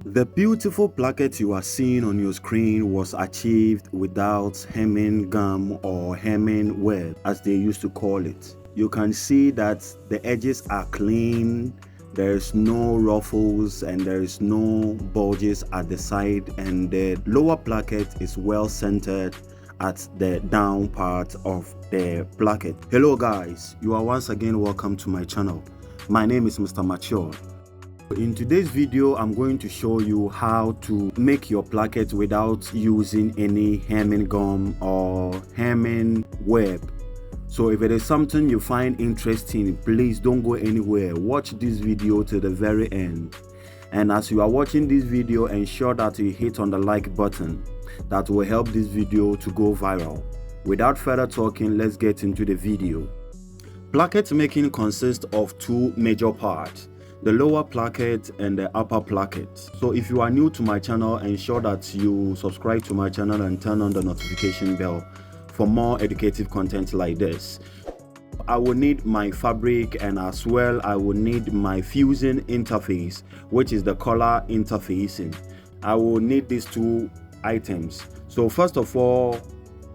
The beautiful placket you are seeing on your screen was achieved without hemming gum or hemming web, as they used to call it. You can see that the edges are clean, there's no ruffles and there's no bulges at the side, and the lower placket is well centered at the down part of the placket. Hello guys, you are once again welcome to my channel. My name is Mr. Mature. In today's video, I'm going to show you how to make your placket without using any hemming gum or hemming web. So if it is something you find interesting, please don't go anywhere. Watch this video to the very end. And as you are watching this video, ensure that you hit on the like button. That will help this video to go viral. Without further talking, let's get into the video. Placket making consists of two major parts: the lower placket and the upper placket. So if you are new to my channel, ensure that you subscribe to my channel and turn on the notification bell for more educative content like this. I will need my fabric, and as well I will need my fusing interface, which is the color interfacing. I will need these two items. So first of all,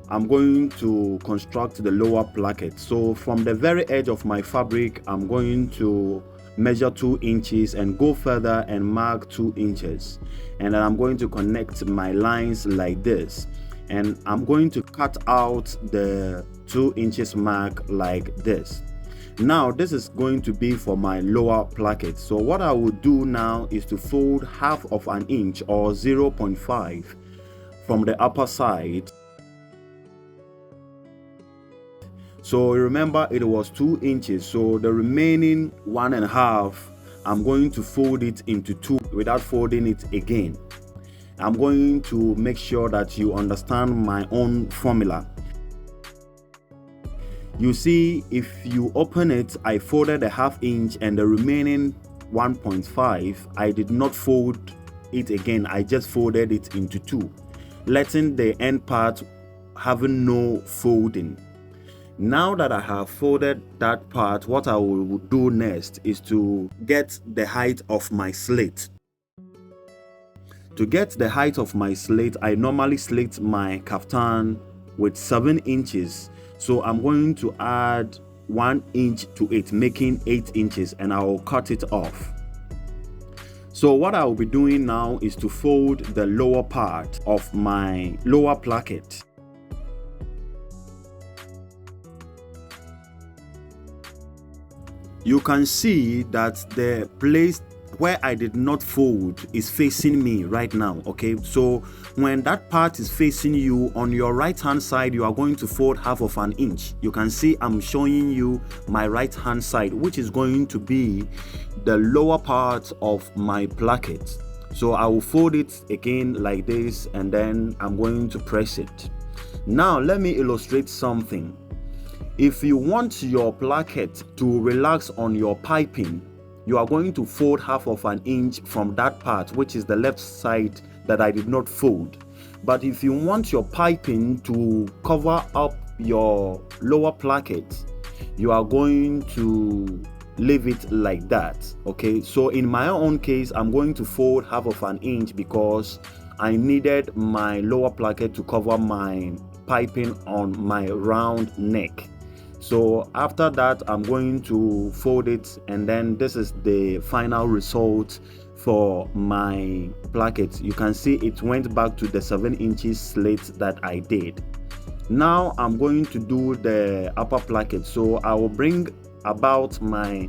I'm going to construct the lower placket. So from the very edge of my fabric, I'm going to measure 2 inches and go further and mark 2 inches, and then I'm going to connect my lines like this, and I'm going to cut out the 2 inches mark like this. Now this is going to be for my lower placket. So what I will do now is to fold half of an inch or 0.5 from the upper side. So remember, it was 2 inches, so the remaining 1.5, I'm going to fold it into 2 without folding it again. I'm going to make sure that you understand my own formula. You see, if you open it, I folded a ½ inch, and the remaining 1.5, I did not fold it again. I just folded it into 2, letting the end part having no folding. Now that I have folded that part, what I will do next is to get the height of my slit. To get the height of my slit, I normally slit my kaftan with 7 inches. So I'm going to add 1 inch to it, making 8 inches, and I will cut it off. So what I will be doing now is to fold the lower part of my lower placket. You can see that the place where I did not fold is facing me right now. Okay, so when that part is facing you, on your right hand side, you are going to fold ½ of an inch. You can see I'm showing you my right hand side, which is going to be the lower part of my placket. So I will fold it again like this, and then I'm going to press it. Now let me illustrate something. If you want your placket to relax on your piping, you are going to fold ½ of an inch from that part, which is the left side that I did not fold. But if you want your piping to cover up your lower placket, you are going to leave it like that. Okay, so in my own case, I'm going to fold ½ of an inch because I needed my lower placket to cover my piping on my round neck. So after that, I'm going to fold it, and then this is the final result for my placket. You can see it went back to the 7 inches slit that I did. Now I'm going to do the upper placket. So I will bring about my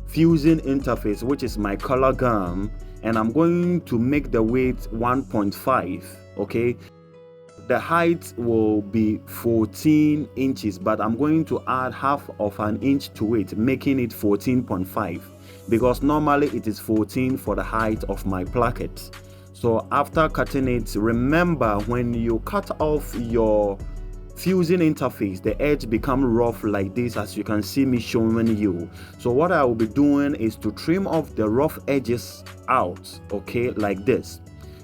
fusing interface, which is my color gum, and I'm going to make the weight 1.5. okay, the height will be 14 inches, but I'm going to add ½ of an inch to it, making it 14.5, because normally it is 14 for the height of my placket. So after cutting it, remember, when you cut off your fusing interface, the edge become rough like this, as you can see me showing you. So what I will be doing is to trim off the rough edges out, okay, like this.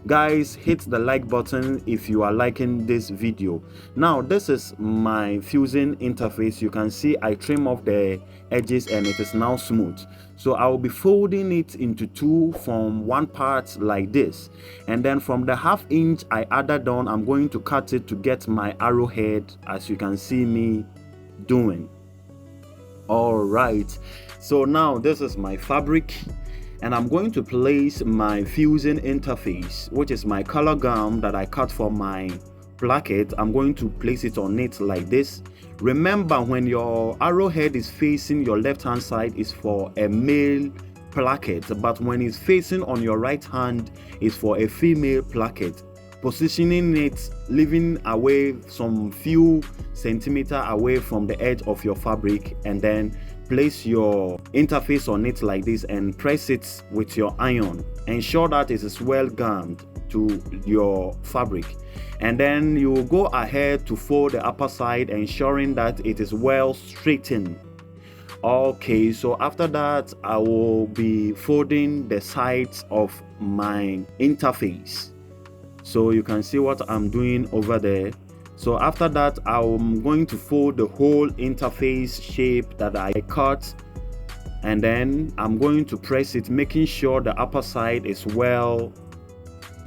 Guys, hit the like button if you are liking this video. Now this is my fusing interface. You can see I trim off the edges and it is now smooth. So I will be folding it into two from one part like this, and then from the 1/2 inch I added on, I'm going to cut it to get my arrowhead, as you can see me doing. All right, so now this is my fabric, and I'm going to place my fusing interface, which is my color gum that I cut for my placket. I'm going to place it on it like this. Remember, when your arrowhead is facing your left hand side is for a male placket, but when it's facing on your right hand is for a female placket. Positioning it, leaving away some few centimeters away from the edge of your fabric, and then place your interface on it like this and press it with your iron. Ensure that it is well gummed to your fabric, and then you will go ahead to fold the upper side, ensuring that it is well straightened. Okay, so after that I will be folding the sides of my interface. So you can see what I'm doing over there. So after that, I'm going to fold the whole interface shape that I cut, and then I'm going to press it, making sure the upper side is well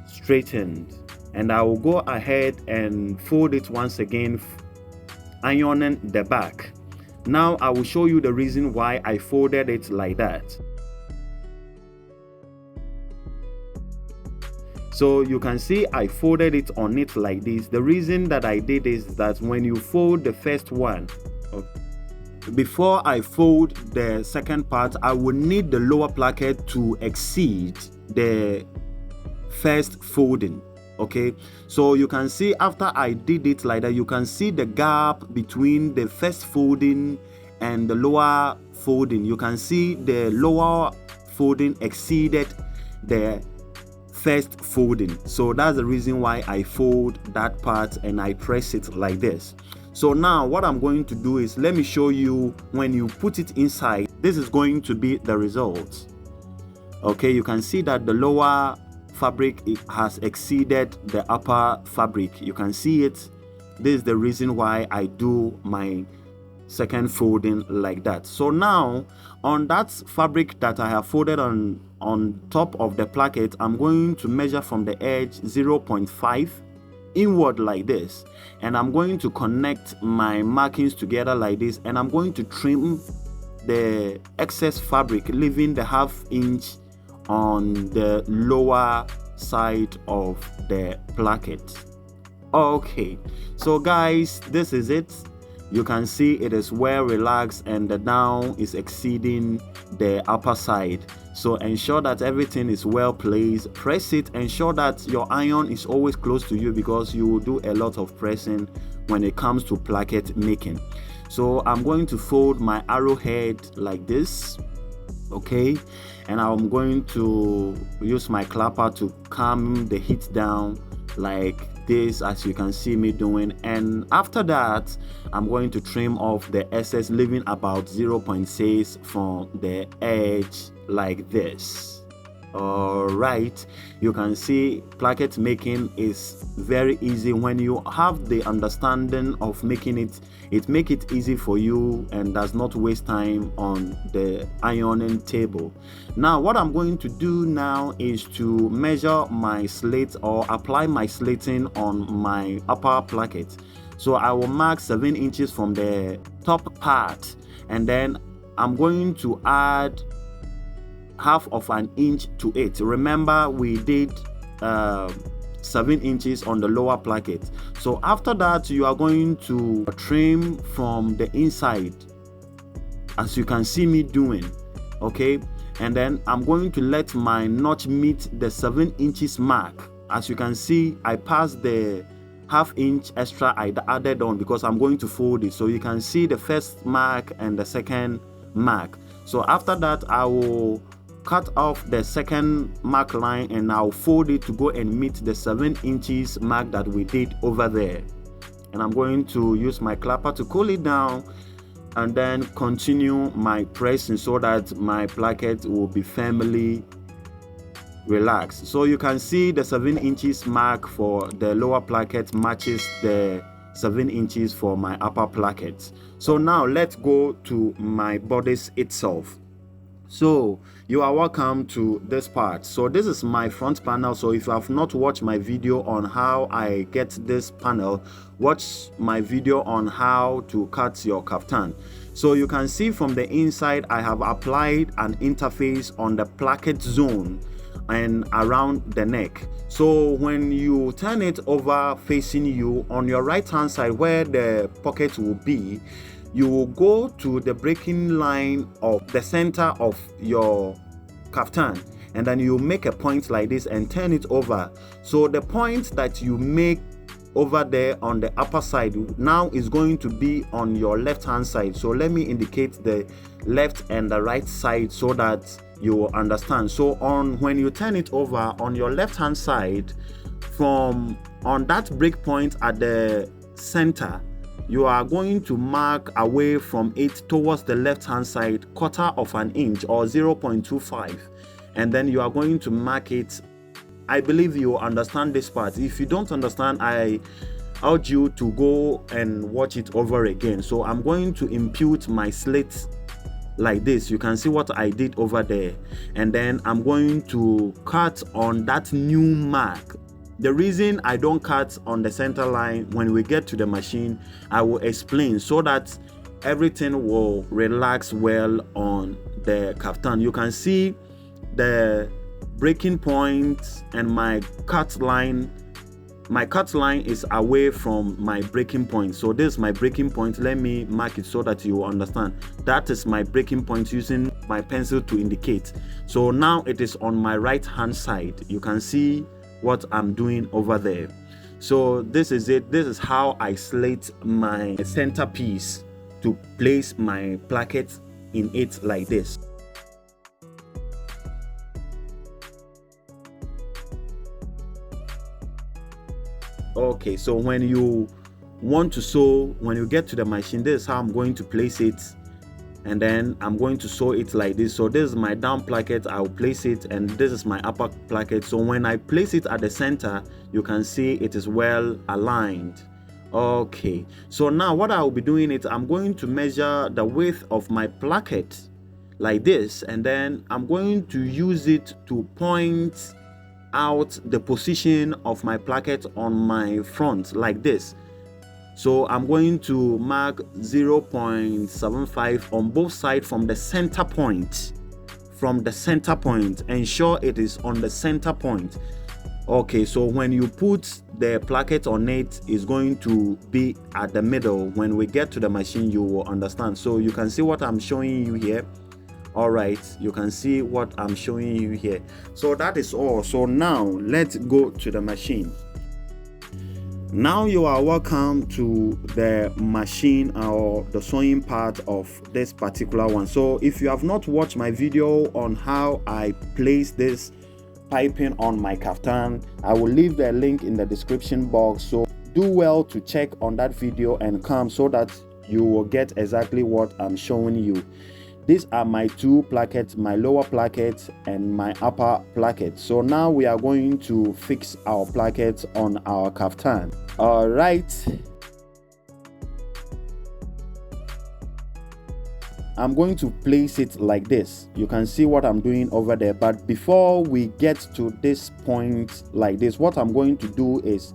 straightened. And I will go ahead and fold it once again, ironing the back. Now I will show you the reason why I folded it like that. So you can see I folded it on it like this. The reason that I did is that when you fold the first one, before I fold the second part, I will need the lower placket to exceed the first folding. Okay, so you can see after I did it like that, you can see the gap between the first folding and the lower folding. You can see the lower folding exceeded the first folding. So that's the reason why I fold that part and I press it like this. So now what I'm going to do is, let me show you when you put it inside. This is going to be the result. Okay, you can see that the lower fabric, it has exceeded the upper fabric. You can see it. This is the reason why I do my second folding like that. So now on that fabric that I have folded on top of the placket, I'm going to measure from the edge 0.5 inward like this, and I'm going to connect my markings together like this, and I'm going to trim the excess fabric, leaving the 1/2 inch on the lower side of the placket. Okay, so guys, this is it. You can see it is well relaxed and the down is exceeding the upper side. So ensure that everything is well placed. Press it. Ensure that your iron is always close to you, because you will do a lot of pressing when it comes to placket making. So I'm going to fold my arrowhead like this. Okay, and I'm going to use my clapper to calm the heat down like this, as you can see me doing. And after that, I'm going to trim off the excess, leaving about 0.6 from the edge like this. All right, you can see placket making is very easy. When you have the understanding of making it, it makes it easy for you and does not waste time on the ironing table. Now what I'm going to do now is to measure my slate, or apply my slating on my upper placket. So I will mark 7 inches from the top part, and then I'm going to add 1/2 of an inch to it. Remember, we did 7 inches on the lower placket. So after that, you are going to trim from the inside, as you can see me doing. Okay, and then I'm going to let my notch meet the 7 inches mark. As you can see, I passed the 1/2 inch extra I added on because I'm going to fold it. So you can see the first mark and the second mark. So after that, I will cut off the second mark line and I'll fold it to go and meet the 7 inches mark that we did over there. And I'm going to use my clapper to cool it down and then continue my pressing so that my placket will be firmly relax. So you can see the 7 inches mark for the lower placket matches the 7 inches for my upper placket. So now let's go to my bodice itself. So you are welcome to this part. So this is my front panel. So if you have not watched my video on how I get this panel, watch my video on how to cut your kaftan. So you can see from the inside I have applied an interface on the placket zone and around the neck. So when you turn it over facing you, on your right hand side where the pocket will be, you will go to the breaking line of the center of your kaftan, and then you make a point like this and turn it over. So the point that you make over there on the upper side now is going to be on your left hand side. So let me indicate the left and the right side so that you will understand. So when you turn it over on your left hand side, from on that break point at the center, you are going to mark away from it towards the left hand side 1/4 inch or 0.25, and then you are going to mark it. I believe you understand this part. If you don't understand, I urge you to go and watch it over again. So I'm going to impute my slit like this. You can see what I did over there, and then I'm going to cut on that new mark. The reason I don't cut on the center line, when we get to the machine, I will explain so that everything will relax well on the kaftan. You can see the breaking point and my cut line. My cut line is away from my breaking point. So this is my breaking point. Let me mark it so that you will understand. That is my breaking point using my pencil to indicate. So now it is on my right hand side. You can see what I'm doing over there. So this is it. This is how I slate my centerpiece to place my placket in it like this. Okay, so when you want to sew, when you get to the machine, this is how I'm going to place it, and then I'm going to sew it like this. So this is my down placket, I'll place it, and this is my upper placket. So when I place it at the center, you can see it is well aligned. Okay, so now what I'll be doing is I'm going to measure the width of my placket like this, and then I'm going to use it to point out the position of my placket on my front like this. So I'm going to mark 0.75 on both sides from the center point. Ensure it is on the center point. Okay, so when you put the placket on it, it's going to be at the middle. When we get to the machine, you will understand. So you can see what I'm showing you here. All right, you can see what I'm showing you here. So that is all. So now let's go to the machine. Now you are welcome to the machine or the sewing part of this particular one. So if you have not watched my video on how I place this piping on my kaftan, I will leave the link in the description box. So do well to check on that video and come so that you will get exactly what I'm showing you. These are my two plackets, my lower placket and my upper placket. So now we are going to fix our plackets on our kaftan. All right. I'm going to place it like this. You can see what I'm doing over there. But before we get to this point like this, what I'm going to do is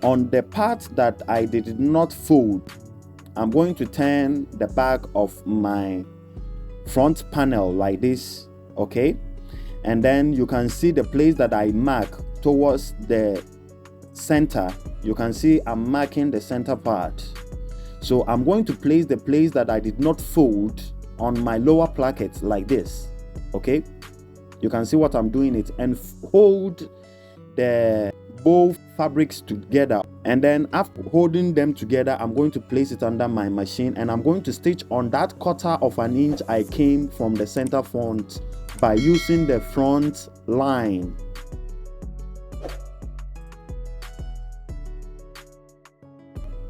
on the part that I did not fold, I'm going to turn the back of my front panel like this. Okay, and then you can see the place that I mark towards the center. You can see I'm marking the center part. So I'm going to place the place that I did not fold on my lower placket like this. Okay, you can see what I'm doing it, and hold the both fabrics together, and then after holding them together, I'm going to place it under my machine, and I'm going to stitch on that 1/4 inch I came from the center front by using the front line.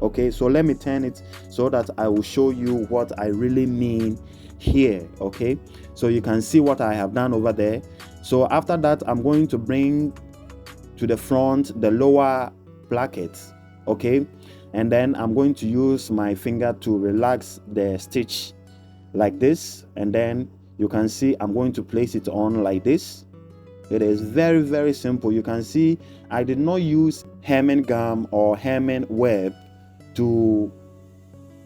Okay, so let me turn it so that I will show you what I really mean here. Okay, so you can see what I have done over there. So after that, I'm going to bring to the front the lower placket, okay, and then I'm going to use my finger to relax the stitch like this, and then you can see I'm going to place it on like this. It is very, very simple. You can see I did not use hemming gum or hemming web to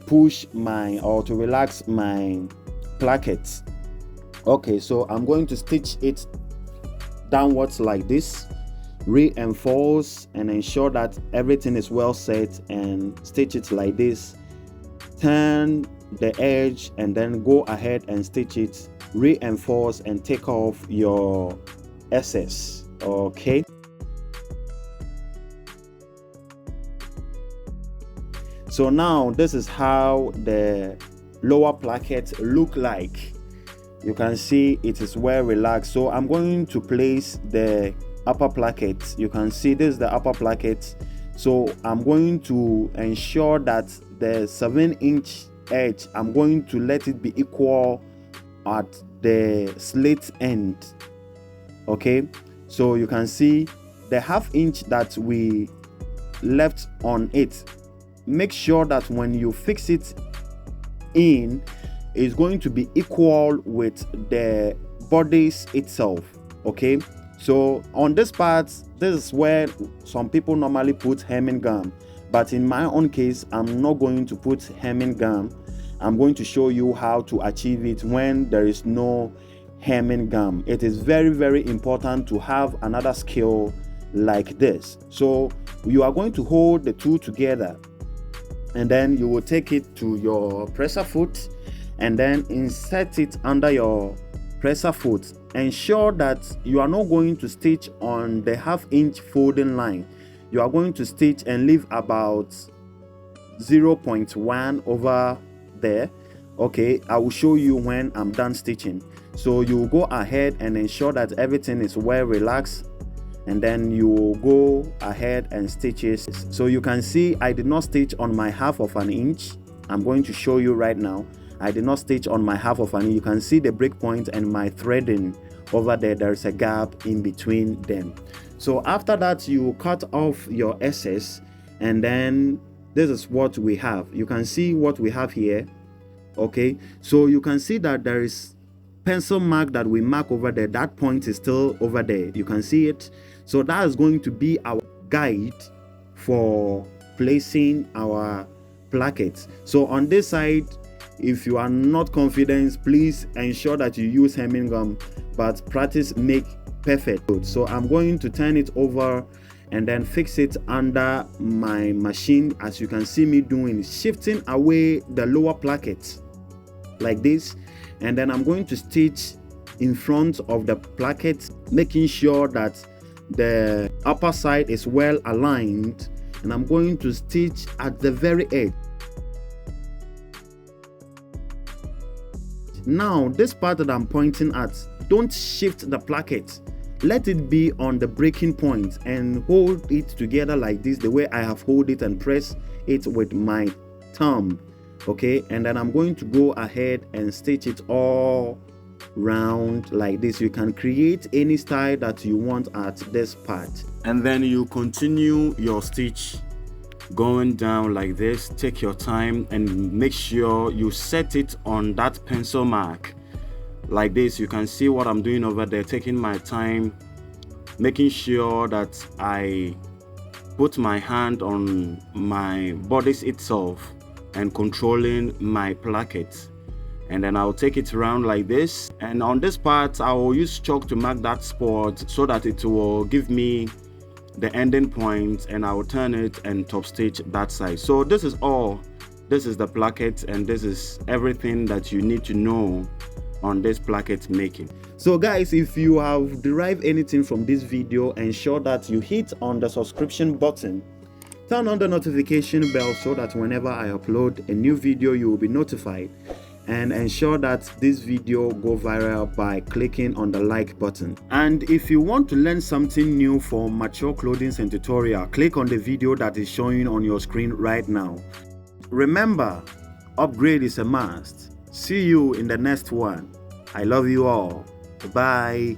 push my or to relax my placket. Okay, so I'm going to stitch it downwards like this, reinforce and ensure that everything is well set, and stitch it like this, turn the edge and then go ahead and stitch it, reinforce and take off your excess. Okay, so now this is how the lower placket look like. You can see it is well relaxed. So I'm going to place the upper placket. You can see this is the upper placket. So I'm going to ensure that the 7-inch edge, I'm going to let it be equal at the slit end. Okay, so you can see the 1/2 inch that we left on it. Make sure that when you fix it in, is going to be equal with the bodice itself. Okay, so on this part, this is where some people normally put hemming gum, but in my own case, I'm not going to put hemming gum. I'm going to show you how to achieve it when there is no hemming gum. It is very, very important to have another skill like this. So you are going to hold the two together, and then you will take it to your presser foot and then insert it under your presser foot. Ensure that you are not going to stitch on the 1/2 inch folding line. You are going to stitch and leave about 0.1 over there. Okay, I will show you when I'm done stitching. So you go ahead and ensure that everything is well relaxed, and then you will go ahead and stitch it. So you can see I did not stitch on my 1/2 inch. I'm going to show you right now. I did not stitch on my 1/2 inch. You can see the break point and my threading over there. There's a gap in between them. So after that, you cut off your excess, and then this is what we have. You can see what we have here. Okay, so you can see that there is pencil mark that we mark over there. That point is still over there. You can see it. So that is going to be our guide for placing our plackets. So on this side, if you are not confident, please ensure that you use hemming gum, but practice make perfect. So I'm going to turn it over and then fix it under my machine, as you can see me doing, shifting away the lower placket like this, and then I'm going to stitch in front of the placket, making sure that the upper side is well aligned, and I'm going to stitch at the very edge. Now this part that I'm pointing at, don't shift the placket. Let it be on the breaking point and hold it together like this, the way I have hold it, and press it with my thumb. Okay, and then I'm going to go ahead and stitch it all round like this. You can create any style that you want at this part, and then you continue your stitch going down like this. Take your time and make sure you set it on that pencil mark like this. You can see what I'm doing over there, taking my time, making sure that I put my hand on my bodice itself and controlling my placket, and then I'll take it around like this. And on this part, I will use chalk to mark that spot so that it will give me the ending point, and I will turn it and top stitch that side. So this is all. This is the placket, and this is everything that you need to know on this placket making. So guys, if you have derived anything from this video, ensure that you hit on the subscription button, turn on the notification bell so that whenever I upload a new video, you will be notified, and ensure that this video go viral by clicking on the like button. And if you want to learn something new for mature clothing and tutorial, click on the video that is showing on your screen right now. Remember, upgrade is a must. See you in the next one. I love you all. Bye.